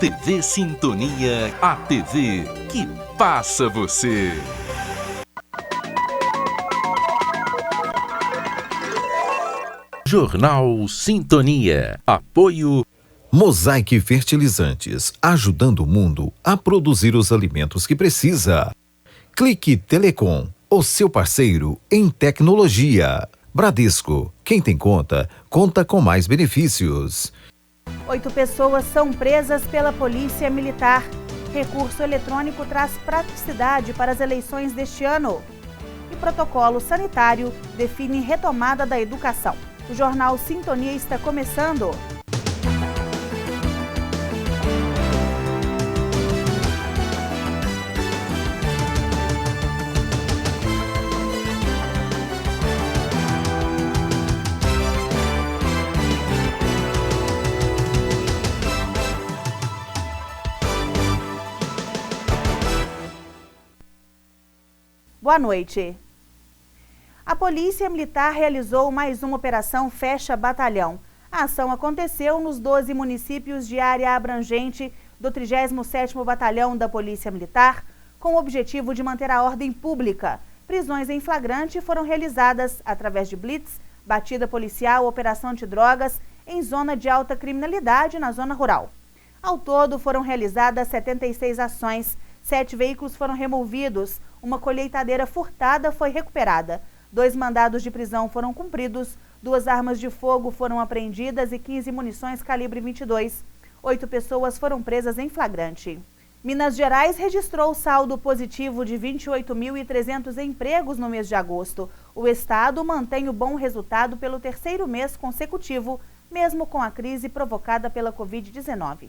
TV Sintonia, a TV que passa você. Jornal Sintonia. Apoio Mosaic Fertilizantes, ajudando o mundo a produzir os alimentos que precisa. Clique Telecom, o seu parceiro em tecnologia. Bradesco, quem tem conta, conta com mais benefícios. 8 pessoas são presas pela Polícia Militar. Recurso eletrônico traz praticidade para as eleições deste ano. E protocolo sanitário define retomada da educação. O Jornal Sintonia está começando. Boa noite. A Polícia Militar realizou mais uma operação Fecha Batalhão. A ação aconteceu nos 12 municípios de área abrangente do 37º Batalhão da Polícia Militar, com o objetivo de manter a ordem pública. Prisões em flagrante foram realizadas através de blitz, batida policial, operação antidrogas em zona de alta criminalidade na zona rural. Ao todo, foram realizadas 76 ações, 7 veículos foram removidos, uma colheitadeira furtada foi recuperada. 2 mandados de prisão foram cumpridos, 2 armas de fogo foram apreendidas e 15 munições calibre 22. 8 pessoas foram presas em flagrante. Minas Gerais registrou saldo positivo de 28.300 empregos no mês de agosto. O estado mantém o bom resultado pelo 3º mês consecutivo, mesmo com a crise provocada pela Covid-19.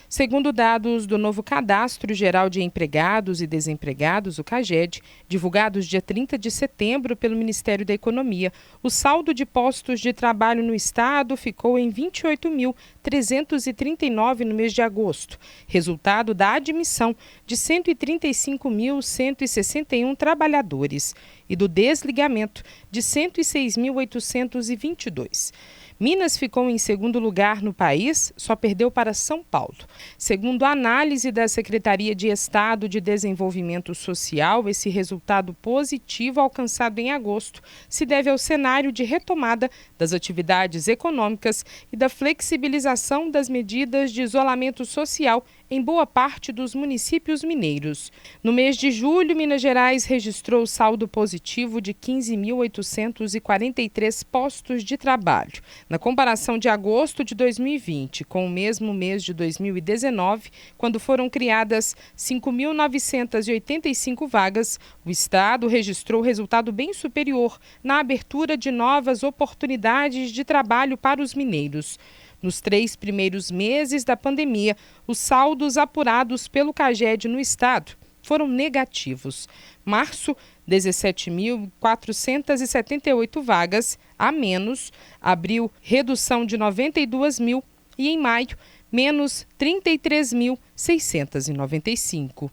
Segundo dados do novo Cadastro Geral de Empregados e Desempregados, o CAGED, divulgados dia 30 de setembro pelo Ministério da Economia, o saldo de postos de trabalho no estado ficou em 28.339 no mês de agosto, resultado da admissão de 135.161 trabalhadores e do desligamento de 106.822. Minas ficou em segundo lugar no país, só perdeu para São Paulo. Segundo a análise da Secretaria de Estado de Desenvolvimento Social, esse resultado positivo alcançado em agosto se deve ao cenário de retomada das atividades econômicas e da flexibilização das medidas de isolamento social em boa parte dos municípios mineiros. No mês de julho, Minas Gerais registrou saldo positivo de 15.843 postos de trabalho. Na comparação de agosto de 2020 com o mesmo mês de 2019, quando foram criadas 5.985 vagas, o estado registrou resultado bem superior na abertura de novas oportunidades de trabalho para os mineiros. Nos 3 primeiros meses da pandemia, os saldos apurados pelo CAGED no estado foram negativos. Março, 17.478 vagas a menos. Abril, redução de 92 mil. E em maio, menos 33.695.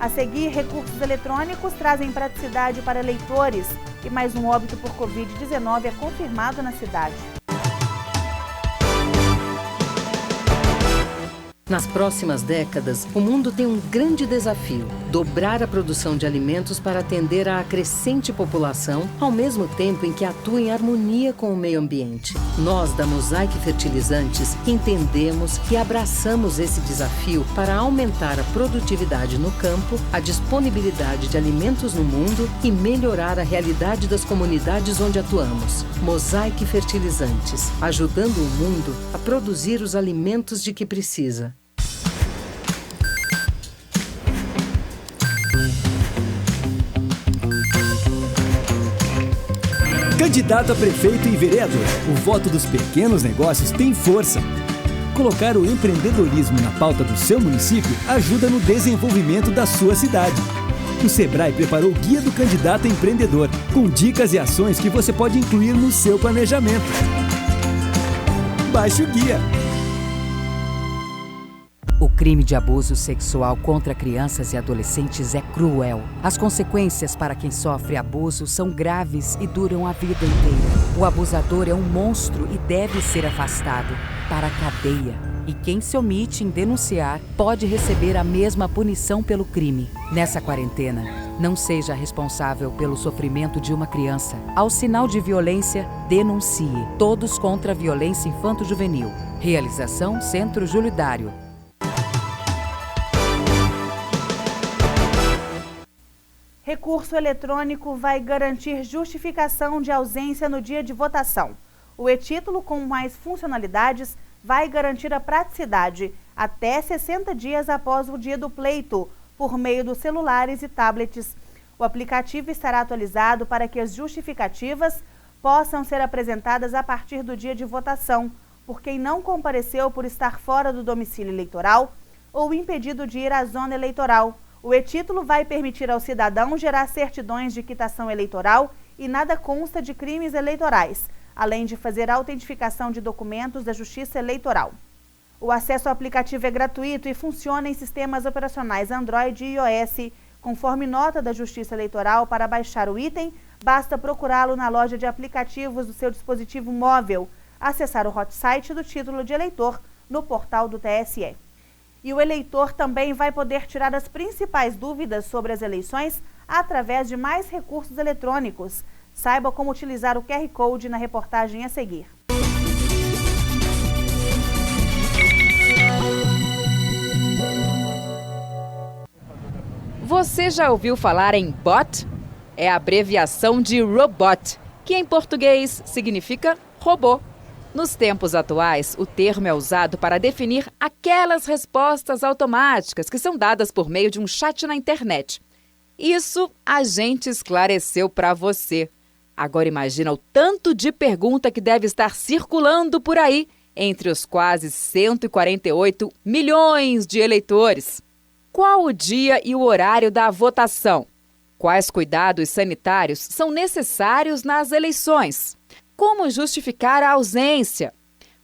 A seguir, recursos eletrônicos trazem praticidade para eleitores e mais um óbito por Covid-19 é confirmado na cidade. Nas próximas décadas, o mundo tem um grande desafio: dobrar a produção de alimentos para atender à crescente população, ao mesmo tempo em que atua em harmonia com o meio ambiente. Nós, da Mosaic Fertilizantes, entendemos e abraçamos esse desafio para aumentar a produtividade no campo, a disponibilidade de alimentos no mundo e melhorar a realidade das comunidades onde atuamos. Mosaic Fertilizantes, ajudando o mundo a produzir os alimentos de que precisa. Candidato a prefeito e vereador, o voto dos pequenos negócios tem força. Colocar o empreendedorismo na pauta do seu município ajuda no desenvolvimento da sua cidade. O Sebrae preparou o Guia do Candidato Empreendedor, com dicas e ações que você pode incluir no seu planejamento. Baixe o guia. O crime de abuso sexual contra crianças e adolescentes é cruel. As consequências para quem sofre abuso são graves e duram a vida inteira. O abusador é um monstro e deve ser afastado para a cadeia. E quem se omite em denunciar pode receber a mesma punição pelo crime. Nessa quarentena, não seja responsável pelo sofrimento de uma criança. Ao sinal de violência, denuncie. Todos contra a violência infanto-juvenil. Realização Centro Júlio Dário. Recurso eletrônico vai garantir justificação de ausência no dia de votação. O e-título, com mais funcionalidades, vai garantir a praticidade até 60 dias após o dia do pleito, por meio dos celulares e tablets. O aplicativo estará atualizado para que as justificativas possam ser apresentadas a partir do dia de votação, por quem não compareceu por estar fora do domicílio eleitoral ou impedido de ir à zona eleitoral. O e-título vai permitir ao cidadão gerar certidões de quitação eleitoral e nada consta de crimes eleitorais, além de fazer a autentificação de documentos da Justiça Eleitoral. O acesso ao aplicativo é gratuito e funciona em sistemas operacionais Android e iOS. Conforme nota da Justiça Eleitoral, para baixar o item, basta procurá-lo na loja de aplicativos do seu dispositivo móvel, acessar o hot site do título de eleitor no portal do TSE. E o eleitor também vai poder tirar as principais dúvidas sobre as eleições através de mais recursos eletrônicos. Saiba como utilizar o QR Code na reportagem a seguir. Você já ouviu falar em bot? É a abreviação de robot, que em português significa robô. Nos tempos atuais, o termo é usado para definir aquelas respostas automáticas que são dadas por meio de um chat na internet. Isso a gente esclareceu para você. Agora imagina o tanto de pergunta que deve estar circulando por aí entre os quase 148 milhões de eleitores. Qual o dia e o horário da votação? Quais cuidados sanitários são necessários nas eleições? Como justificar a ausência?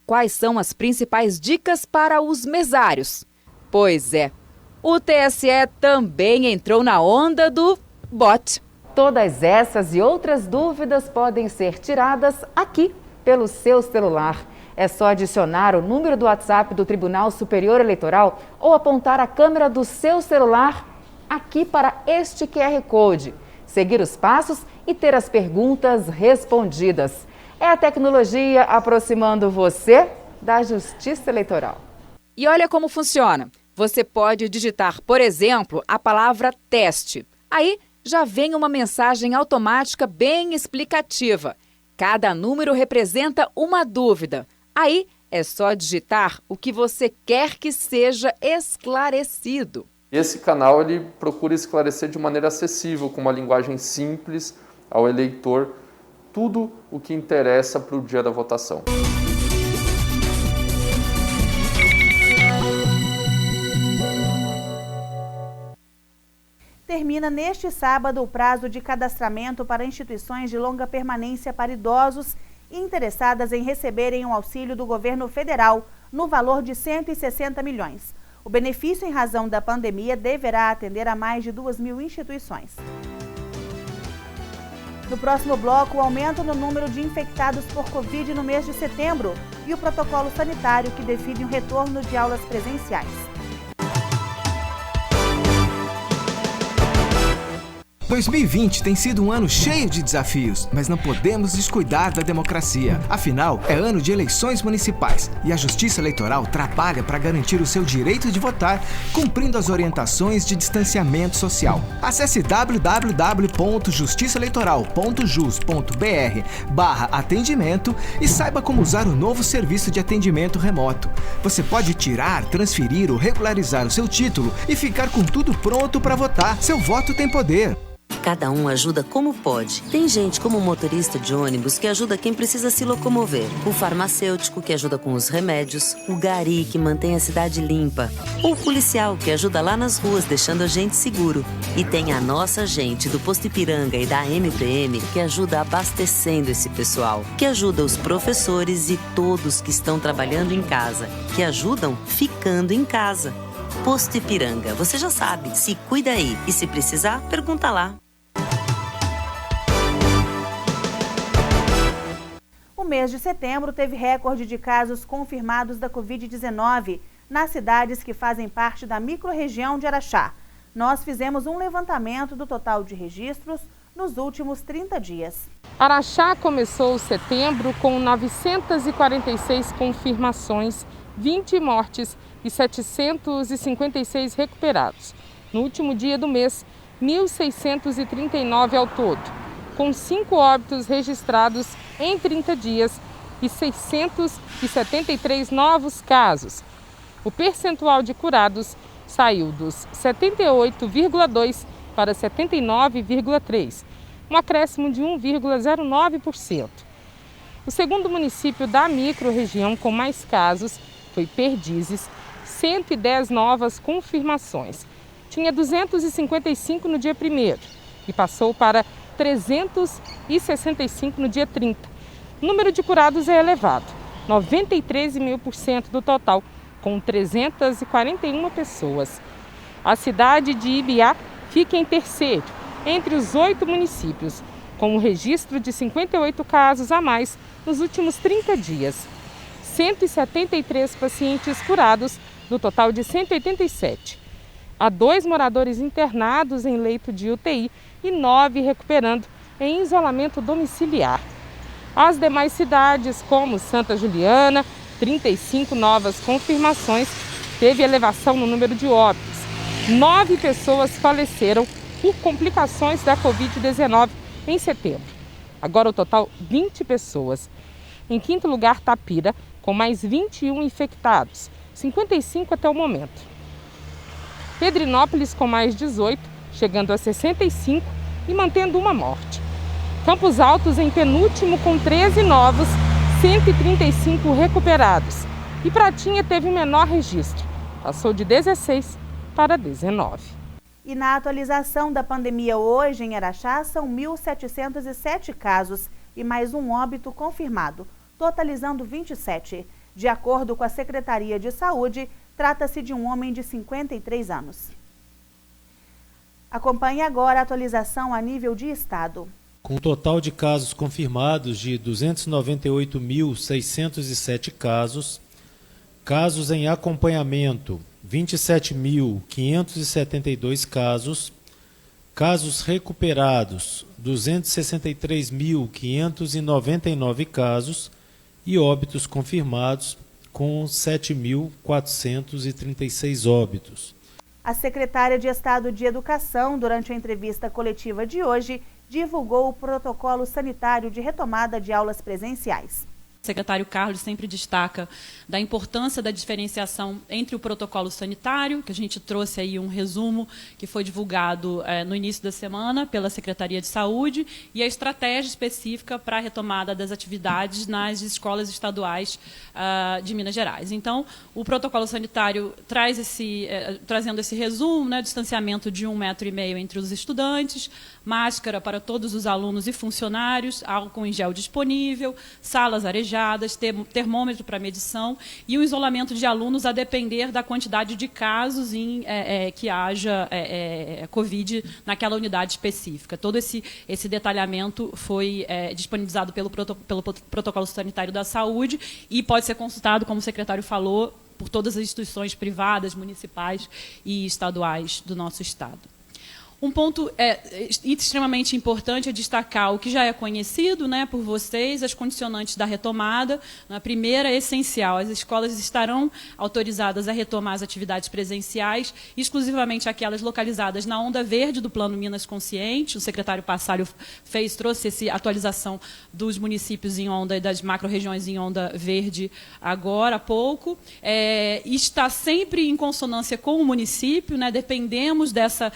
Quais são as principais dicas para os mesários? Pois é, o TSE também entrou na onda do bot. Todas essas e outras dúvidas podem ser tiradas aqui pelo seu celular. É só adicionar o número do WhatsApp do Tribunal Superior Eleitoral ou apontar a câmera do seu celular aqui para este QR Code, seguir os passos e ter as perguntas respondidas. É a tecnologia aproximando você da Justiça Eleitoral. E olha como funciona. Você pode digitar, por exemplo, a palavra teste. Aí já vem uma mensagem automática bem explicativa. Cada número representa uma dúvida. Aí é só digitar o que você quer que seja esclarecido. Esse canal ele procura esclarecer de maneira acessível, com uma linguagem simples ao eleitor, tudo o que interessa para o dia da votação. Termina neste sábado o prazo de cadastramento para instituições de longa permanência para idosos interessadas em receberem um auxílio do governo federal no valor de 160 milhões. O benefício em razão da pandemia deverá atender a mais de 2.000 instituições. No próximo bloco, o aumento no número de infectados por Covid no mês de setembro e o protocolo sanitário que define o retorno de aulas presenciais. 2020 tem sido um ano cheio de desafios, mas não podemos descuidar da democracia. Afinal, é ano de eleições municipais e a Justiça Eleitoral trabalha para garantir o seu direito de votar, cumprindo as orientações de distanciamento social. Acesse www.justiçaeleitoral.jus.br/atendimento e saiba como usar o novo serviço de atendimento remoto. Você pode tirar, transferir ou regularizar o seu título e ficar com tudo pronto para votar. Seu voto tem poder. Cada um ajuda como pode. Tem gente como o motorista de ônibus que ajuda quem precisa se locomover, o farmacêutico que ajuda com os remédios, o gari que mantém a cidade limpa, ou o policial que ajuda lá nas ruas deixando a gente seguro. E tem a nossa gente do Posto Ipiranga e da MPM que ajuda abastecendo esse pessoal, que ajuda os professores e todos que estão trabalhando em casa, que ajudam ficando em casa. Posto Ipiranga, você já sabe, se cuida aí e se precisar, pergunta lá. O mês de setembro teve recorde de casos confirmados da Covid-19 nas cidades que fazem parte da microrregião de Araxá. Nós fizemos um levantamento do total de registros nos últimos 30 dias. Araxá começou setembro com 946 confirmações, 20 mortes e 756 recuperados. No último dia do mês, 1.639 ao todo, com 5 óbitos registrados em 30 dias e 673 novos casos. O percentual de curados saiu dos 78,2% para 79,3%, um acréscimo de 1,09%. O segundo município da microrregião com mais casos foi Perdizes, 110 novas confirmações. Tinha 255 no dia 1º e passou para 365 no dia 30. O número de curados é elevado, 93,5% do total, com 341 pessoas. A cidade de Ibiá fica em terceiro, entre os 8 municípios, com um registro de 58 casos a mais nos últimos 30 dias. 173 pacientes curados, do total de 187. Há 2 moradores internados em leito de UTI e 9 recuperando em isolamento domiciliar. As demais cidades, como Santa Juliana, 35 novas confirmações, teve elevação no número de óbitos. 9 pessoas faleceram por complicações da Covid-19 em setembro. Agora o total, 20 pessoas. Em quinto lugar, Tapira, com mais 21 infectados, 55 até o momento. Pedrinópolis com mais 18, chegando a 65 e mantendo uma morte. Campos Altos em penúltimo com 13 novos, 135 recuperados. E Pratinha teve o menor registro, passou de 16 para 19. E na atualização da pandemia hoje em Araxá são 1.707 casos e mais um óbito confirmado, totalizando 27. De acordo com a Secretaria de Saúde, trata-se de um homem de 53 anos. Acompanhe agora a atualização a nível de estado. Com um total de casos confirmados de 298.607 casos, casos em acompanhamento 27.572 casos, casos recuperados 263.599 casos e óbitos confirmados com 7.436 óbitos. A secretária de Estado de Educação, durante a entrevista coletiva de hoje, divulgou o protocolo sanitário de retomada de aulas presenciais. O secretário Carlos sempre destaca da importância da diferenciação entre o protocolo sanitário, que a gente trouxe aí um resumo que foi divulgado no início da semana pela Secretaria de Saúde, e a estratégia específica para a retomada das atividades nas escolas estaduais de Minas Gerais. Então, o protocolo sanitário trazendo esse resumo, né, distanciamento de 1,5 metro entre os estudantes, máscara para todos os alunos e funcionários, álcool em gel disponível, salas arejadas, termômetro para medição e o isolamento de alunos a depender da quantidade de casos que haja Covid naquela unidade específica. Todo esse detalhamento foi disponibilizado pelo protocolo sanitário da saúde e pode ser consultado, como o secretário falou, por todas as instituições privadas, municipais e estaduais do nosso estado. Um ponto extremamente importante é destacar o que já é conhecido, né, por vocês, as condicionantes da retomada. A primeira é essencial: as escolas estarão autorizadas a retomar as atividades presenciais, exclusivamente aquelas localizadas na onda verde do Plano Minas Consciente. O secretário Passalho trouxe essa atualização dos municípios em onda e das macro-regiões em onda verde agora há pouco. Está sempre em consonância com o município, né, dependemos dessa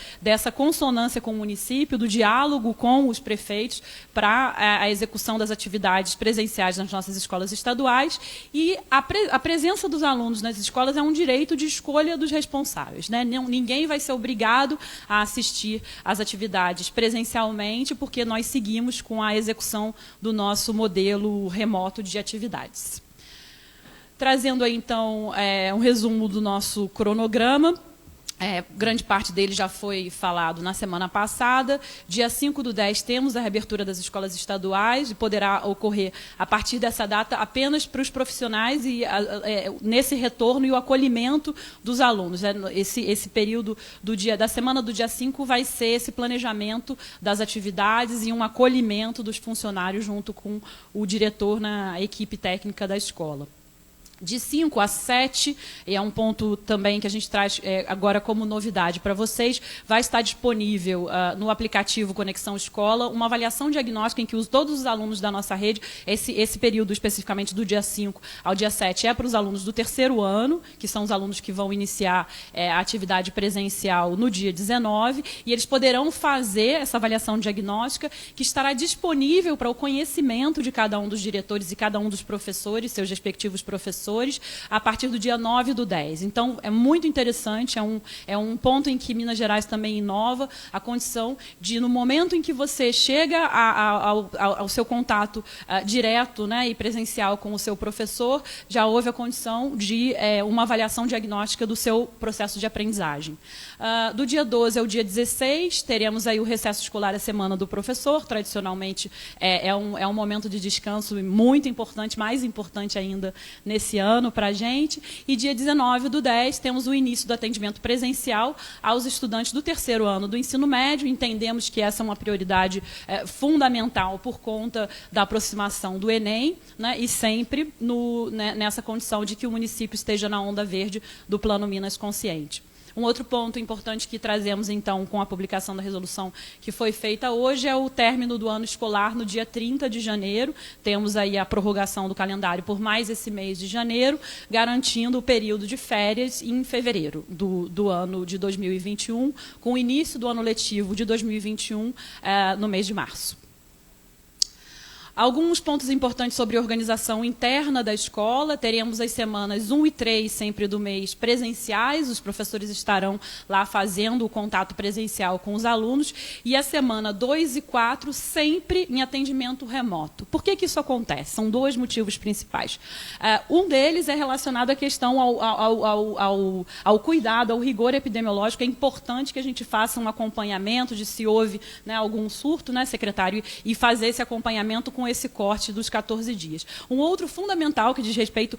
consonância com o município, do diálogo com os prefeitos para a execução das atividades presenciais nas nossas escolas estaduais, e a presença dos alunos nas escolas é um direito de escolha dos responsáveis, né? Ninguém vai ser obrigado a assistir às atividades presencialmente, porque nós seguimos com a execução do nosso modelo remoto de atividades. Trazendo aí, então, um resumo do nosso cronograma. Grande parte dele já foi falado na semana passada. Dia 5/10 temos a reabertura das escolas estaduais e poderá ocorrer a partir dessa data apenas para os profissionais e nesse retorno e o acolhimento dos alunos. Esse período da semana do dia 5 vai ser esse planejamento das atividades e um acolhimento dos funcionários junto com o diretor na equipe técnica da escola. De 5 a 7, e é um ponto também que a gente traz agora como novidade para vocês, vai estar disponível no aplicativo Conexão Escola uma avaliação diagnóstica em que todos os alunos da nossa rede, esse período especificamente do dia 5 ao dia 7 é para os alunos do terceiro ano, que são os alunos que vão iniciar a atividade presencial no dia 19, e eles poderão fazer essa avaliação diagnóstica que estará disponível para o conhecimento de cada um dos diretores e cada um dos professores, seus respectivos professores, a partir do dia 9/10. Então, é muito interessante, é um ponto em que Minas Gerais também inova a condição de, no momento em que você chega ao seu contato direto, né, e presencial com o seu professor, já houve a condição de uma avaliação diagnóstica do seu processo de aprendizagem. Do dia 12 ao dia 16, teremos aí o recesso escolar, a semana do professor. Tradicionalmente, é um momento de descanso muito importante, mais importante ainda nesse ano para a gente. E dia 19/10 temos o início do atendimento presencial aos estudantes do terceiro ano do ensino médio. Entendemos que essa é uma prioridade fundamental por conta da aproximação do Enem, né, e sempre nessa condição de que o município esteja na onda verde do Plano Minas Consciente. Um outro ponto importante que trazemos, então, com a publicação da resolução que foi feita hoje é o término do ano escolar no dia 30 de janeiro. Temos aí a prorrogação do calendário por mais esse mês de janeiro, garantindo o período de férias em fevereiro do ano de 2021, com o início do ano letivo de 2021 no mês de março. Alguns pontos importantes sobre a organização interna da escola. Teremos as semanas 1 e 3, sempre do mês, presenciais. Os professores estarão lá fazendo o contato presencial com os alunos. E a semana 2 e 4, sempre em atendimento remoto. Por que isso acontece? São dois motivos principais. Um deles é relacionado à questão ao cuidado, ao rigor epidemiológico. É importante que a gente faça um acompanhamento de se houve, né, algum surto, né, secretário, e fazer esse acompanhamento com esse corte dos 14 dias. Um outro fundamental que diz respeito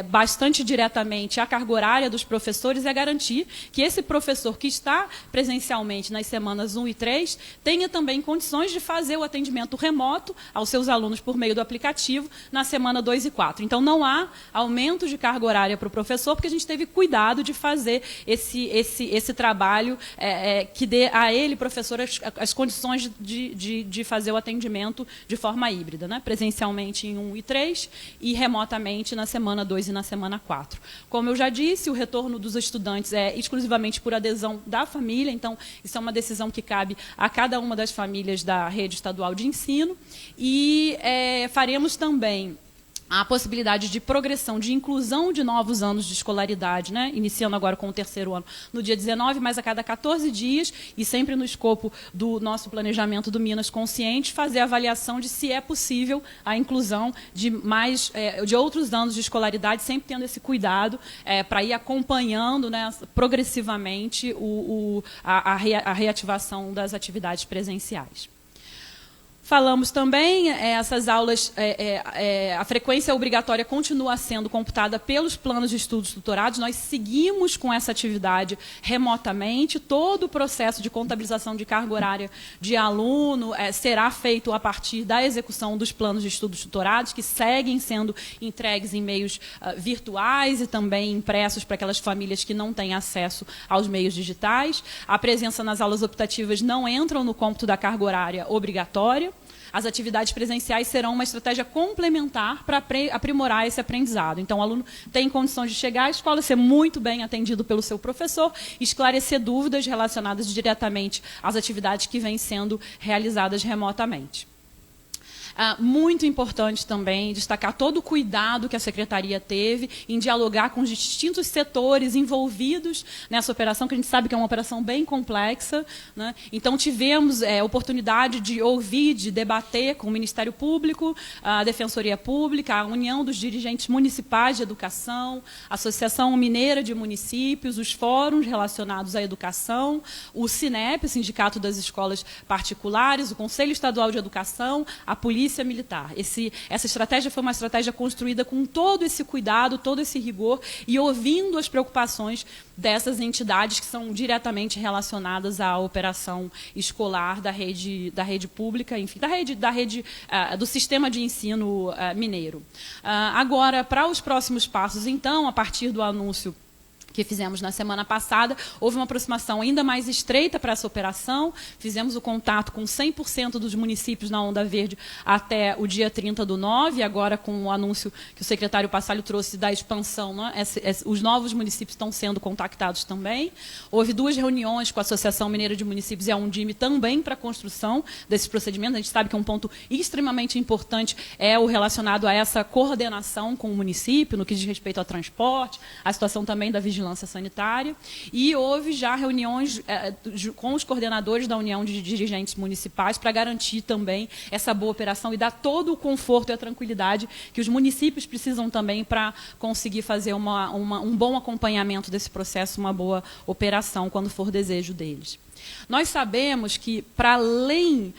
bastante diretamente à carga horária dos professores é garantir que esse professor que está presencialmente nas semanas 1 e 3 tenha também condições de fazer o atendimento remoto aos seus alunos por meio do aplicativo na semana 2 e 4. Então, não há aumento de carga horária para o professor, porque a gente teve cuidado de fazer esse trabalho que dê a ele, professor, as condições de fazer o atendimento de forma híbrida. Né? Presencialmente em 1 e 3 e remotamente na semana 2 e na semana 4. Como eu já disse, o retorno dos estudantes é exclusivamente por adesão da família, então isso é uma decisão que cabe a cada uma das famílias da rede estadual de ensino. E faremos também a possibilidade de progressão, de inclusão de novos anos de escolaridade, né? Iniciando agora com o terceiro ano no dia 19, mas a cada 14 dias, e sempre no escopo do nosso planejamento do Minas Consciente, fazer a avaliação de se é possível a inclusão de outros anos de escolaridade, sempre tendo esse cuidado para ir acompanhando, né, progressivamente a reativação das atividades presenciais. Falamos também, essas aulas, a frequência obrigatória continua sendo computada pelos planos de estudos tutorados. Nós seguimos com essa atividade remotamente. Todo o processo de contabilização de carga horária de aluno será feito a partir da execução dos planos de estudos tutorados, que seguem sendo entregues em meios virtuais e também impressos para aquelas famílias que não têm acesso aos meios digitais. A presença nas aulas optativas não entra no cômputo da carga horária obrigatória. As atividades presenciais serão uma estratégia complementar para aprimorar esse aprendizado. Então, o aluno tem condições de chegar à escola, ser muito bem atendido pelo seu professor, esclarecer dúvidas relacionadas diretamente às atividades que vêm sendo realizadas remotamente. Muito importante também destacar todo o cuidado que a Secretaria teve em dialogar com os distintos setores envolvidos nessa operação, que a gente sabe que é uma operação bem complexa, né? Então, tivemos oportunidade de ouvir, de debater com o Ministério Público, a Defensoria Pública, a União dos Dirigentes Municipais de Educação, a Associação Mineira de Municípios, os fóruns relacionados à educação, o SINEP, Sindicato das Escolas Particulares, o Conselho Estadual de Educação, a Polícia Militar. Essa estratégia foi uma estratégia construída com todo esse cuidado, todo esse rigor e ouvindo as preocupações dessas entidades que são diretamente relacionadas à operação escolar da rede pública, enfim, do sistema de ensino mineiro. Agora, para os próximos passos, então, a partir do anúncio que fizemos na semana passada, houve uma aproximação ainda mais estreita para essa operação, fizemos o contato com 100% dos municípios na Onda Verde até o dia 30/9, agora com o anúncio que o secretário Passalio trouxe da expansão, né? Os novos municípios estão sendo contactados também. Houve 2 reuniões com a Associação Mineira de Municípios e a Undime também para a construção desses procedimentos. A gente sabe que um ponto extremamente importante é o relacionado a essa coordenação com o município, no que diz respeito ao transporte, a situação também da vigilância sanitária, e houve já reuniões com os coordenadores da União de Dirigentes Municipais para garantir também essa boa operação e dar todo o conforto e a tranquilidade que os municípios precisam também para conseguir fazer um bom acompanhamento desse processo, uma boa operação, quando for desejo deles. Nós sabemos que, para além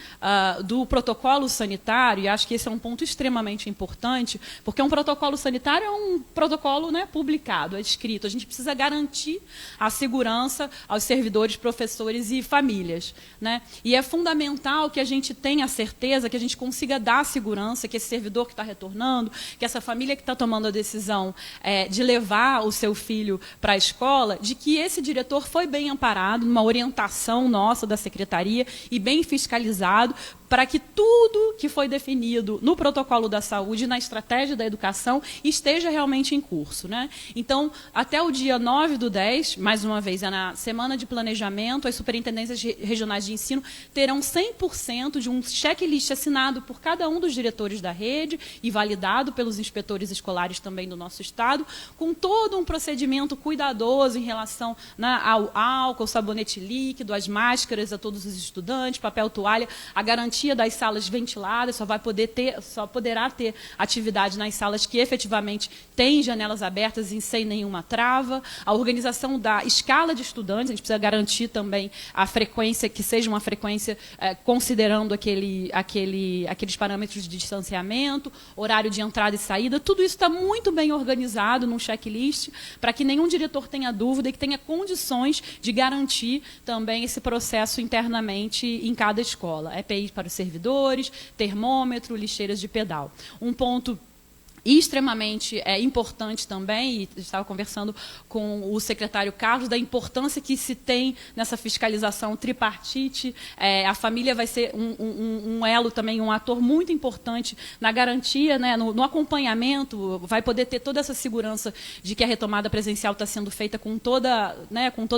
do protocolo sanitário, e acho que esse é um ponto extremamente importante, porque um protocolo sanitário é um protocolo, né, publicado, é escrito. A gente precisa garantir a segurança aos servidores, professores e famílias, né? E é fundamental que a gente tenha certeza, que a gente consiga dar segurança, que esse servidor que está retornando, que essa família que está tomando a decisão de levar o seu filho para a escola, de que esse diretor foi bem amparado numa orientação nossa da Secretaria e bem fiscalizado, para que tudo que foi definido no protocolo da saúde e na estratégia da educação esteja realmente em curso, né? Então, até o dia 9/10, mais uma vez, é na semana de planejamento, as superintendências regionais de ensino terão 100% de um checklist assinado por cada um dos diretores da rede e validado pelos inspetores escolares também do nosso estado, com todo um procedimento cuidadoso em relação, né, ao álcool, sabonete líquido, as máscaras a todos os estudantes, papel toalha, a garantia das salas ventiladas, só poderá ter atividade nas salas que efetivamente têm janelas abertas e sem nenhuma trava, a organização da escala de estudantes, a gente precisa garantir também a frequência, que seja uma frequência considerando aqueles parâmetros de distanciamento, horário de entrada e saída, tudo isso está muito bem organizado num checklist, para que nenhum diretor tenha dúvida e que tenha condições de garantir também esse processo internamente em cada escola. EPI para os servidores, termômetro, lixeiras de pedal. Um ponto extremamente importante também, e estava conversando com o secretário Carlos, da importância que se tem nessa fiscalização tripartite. A família vai ser um elo também, um ator muito importante na garantia, né, no acompanhamento, vai poder ter toda essa segurança de que a retomada presencial está sendo feita com toda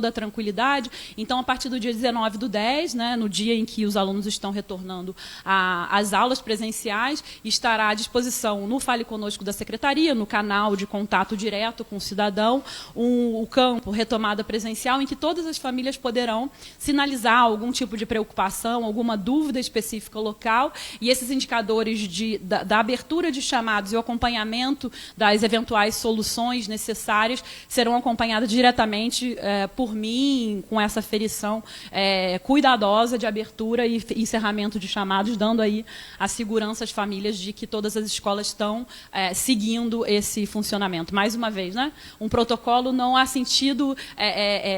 a tranquilidade. Então, a partir do dia 19/10, né, no dia em que os alunos estão retornando às aulas presenciais, estará à disposição no Fale Conosco da Secretaria, no canal de contato direto com o cidadão, o campo retomada presencial, em que todas as famílias poderão sinalizar algum tipo de preocupação, alguma dúvida específica local, e esses indicadores da abertura de chamados e o acompanhamento das eventuais soluções necessárias serão acompanhadas diretamente por mim, com essa aferição cuidadosa de abertura e encerramento de chamados, dando aí a segurança às famílias de que todas as escolas estão seguindo esse funcionamento. Mais uma vez, né? Um protocolo não há sentido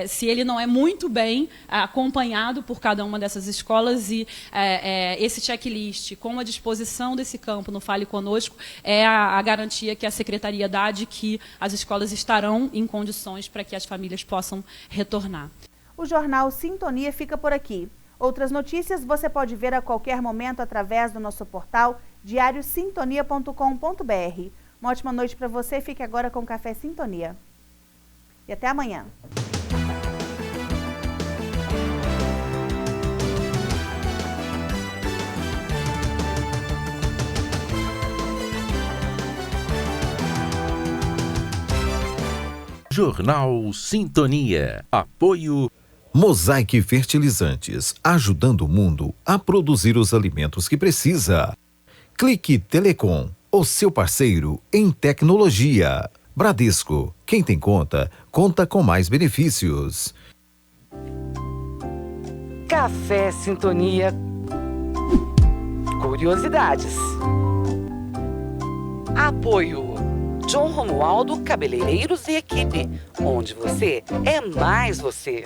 se ele não é muito bem acompanhado por cada uma dessas escolas, e esse checklist, com a disposição desse campo no Fale Conosco, é a garantia que a Secretaria dá de que as escolas estarão em condições para que as famílias possam retornar. O Jornal Sintonia fica por aqui. Outras notícias você pode ver a qualquer momento através do nosso portal diariosintonia.com.br. Uma ótima noite para você. Fique agora com o Café Sintonia. E até amanhã. Jornal Sintonia. Apoio Mosaic Fertilizantes, ajudando o mundo a produzir os alimentos que precisa. Clique Telecom, o seu parceiro em tecnologia. Bradesco, quem tem conta, conta com mais benefícios. Café Sintonia. Curiosidades. Apoio John Romualdo Cabeleireiros e Equipe, onde você é mais você.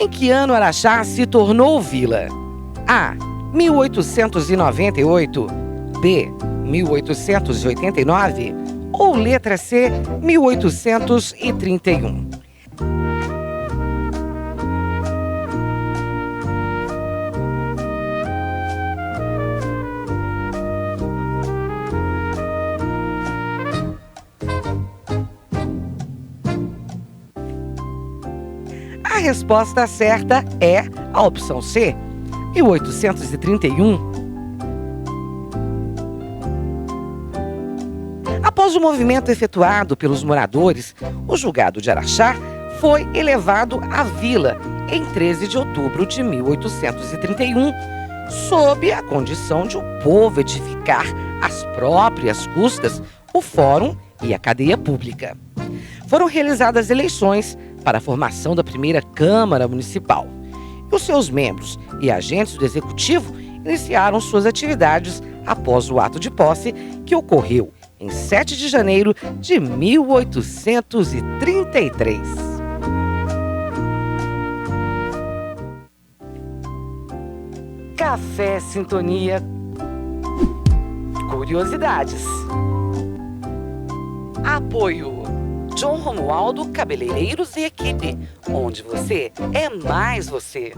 Em que ano Araxá se tornou vila? A. 1898, B. 1889 ou letra C. 1831? A resposta certa é a opção C, 1831. Após o movimento efetuado pelos moradores, o julgado de Araxá foi elevado à vila em 13 de outubro de 1831, sob a condição de o povo edificar às próprias custas o fórum e a cadeia pública. Foram realizadas eleições para a formação da primeira Câmara Municipal. E os seus membros e agentes do Executivo iniciaram suas atividades após o ato de posse, que ocorreu em 7 de janeiro de 1833. Café Sintonia. Curiosidades. Apoio John Romualdo Cabeleireiros e Equipe, onde você é mais você.